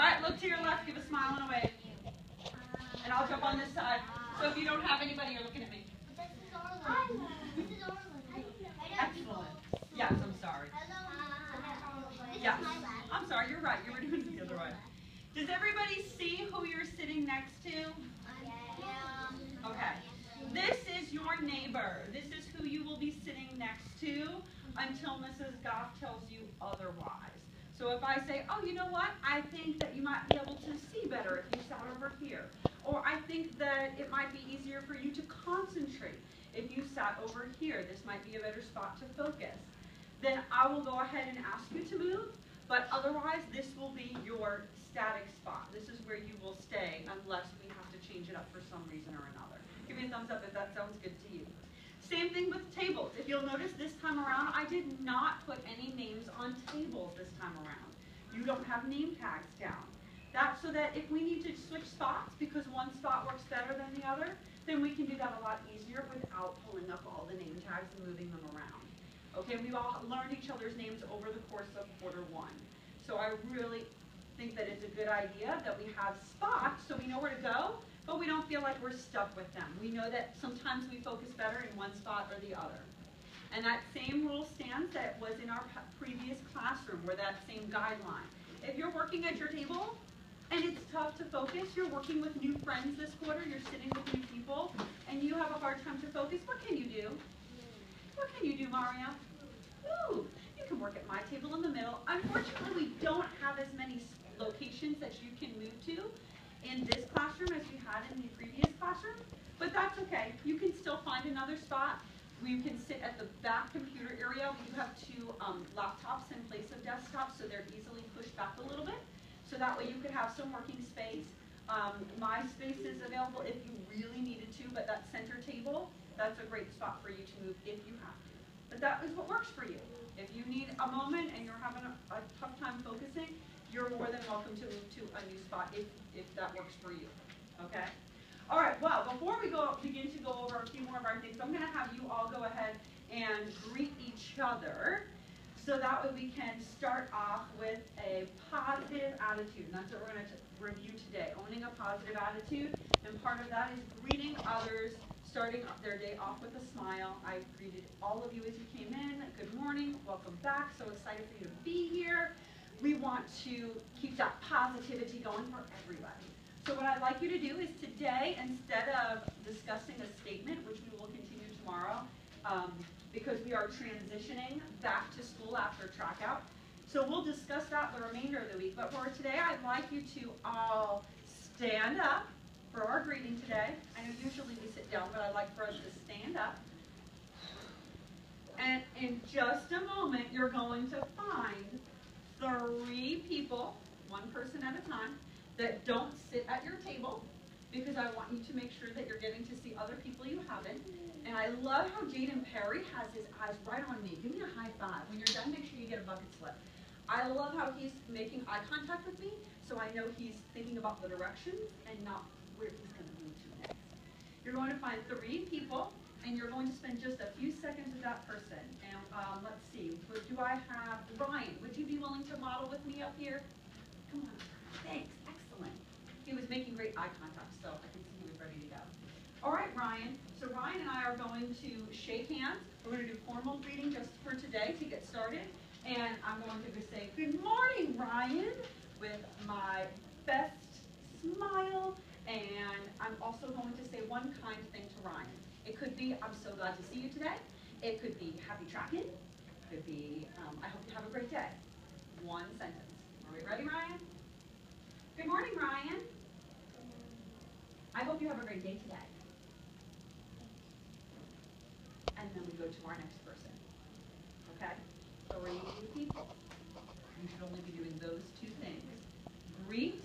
All right, look to your left, give a smile and a wave. And I'll jump on this side. So if you don't have anybody, you're looking at me. Excellent. Yes, I'm sorry. Yes, I'm sorry, you're right. You were doing it the other way. Does everybody see who you're sitting next to? Okay. This is your neighbor. This is who you will be sitting next to until Mrs. Gough tells you otherwise. So if I say, oh, you know what? I think that you might be able to see better if you sat over here. Or I think that it might be easier for you to concentrate if you sat over here. This might be a better spot to focus. Then I will go ahead and ask you to move, but otherwise this will be your static spot. This is where you will stay unless we have to change it up for some reason or another. Give me a thumbs up if that sounds good to you. Same thing with tables. If you'll notice this time around, I did not put any names on tables this time around. You don't have name tags down. That's so that if we need to switch spots because one spot works better than the other, then we can do that a lot easier without pulling up all the name tags and moving them around. Okay, we've all learned each other's names over the course of quarter one. So I really think that it's a good idea that we have spots so we know where to go, but we don't feel like we're stuck with them. We know that sometimes we focus better in one spot or the other. And that same rule stands that was in our previous classroom, where that same guideline. If you're working at your table and it's tough to focus, you're working with new friends this quarter, you're sitting with new people, and you have a hard time to focus, what can you do? What can you do, Maria? Ooh, you can work at my table in the middle. Unfortunately, we don't have as many locations that you can move to in this classroom as you had in the previous classroom, but that's okay. You can still find another spot. We can sit at the back computer area. We do have two laptops in place of desktops, so they're easily pushed back a little bit. So that way you could have some working space. My space is available if you really needed to, but that center table, that's a great spot for you to move if you have to. But that is what works for you. If you need a moment and you're having a tough time focusing, you're more than welcome to move to a new spot if that works for you. Okay? All right, well, before we begin to go over a few more of our things, I'm going to have you all go ahead and greet each other so that way we can start off with a positive attitude. And that's what we're going to review today, owning a positive attitude. And part of that is greeting others, starting their day off with a smile. I greeted all of you as you came in. Good morning, welcome back. So excited for you to be here. We want to keep that positivity going for everybody. So what I'd like you to do is today, instead of discussing a statement, which we will continue tomorrow, because we are transitioning back to school after track out. So we'll discuss that the remainder of the week. But for today, I'd like you to all stand up for our greeting today. I know usually we sit down, but I'd like for us to stand up. And in just a moment, you're going to find 3 people, one person at a time, that don't sit at your table, because I want you to make sure that you're getting to see other people you haven't. And I love how Jaden Perry has his eyes right on me. Give me a high five. When you're done, make sure you get a bucket slip. I love how he's making eye contact with me, so I know he's thinking about the directions and not where he's going to move to next. You're going to find 3 people, and you're going to spend just a few seconds with that person. And let's see, do I have Ryan? Would you be willing to model with me up here? Come on. Thanks. Excellent. He was making great eye contact, so I can see he was ready to go. All right, Ryan. So Ryan and I are going to shake hands. We're going to do formal greeting just for today to get started. And I'm going to say, good morning, Ryan, with my best smile. And I'm also going to say one kind thing to Ryan. It could be, I'm so glad to see you today. It could be, happy tracking. It could be, I hope you have a great day. One sentence. Are we ready, Ryan? Good morning, Ryan. I hope you have a great day today. And then we go to our next person. Okay? 3 people. You should only be doing those 2 things. Greet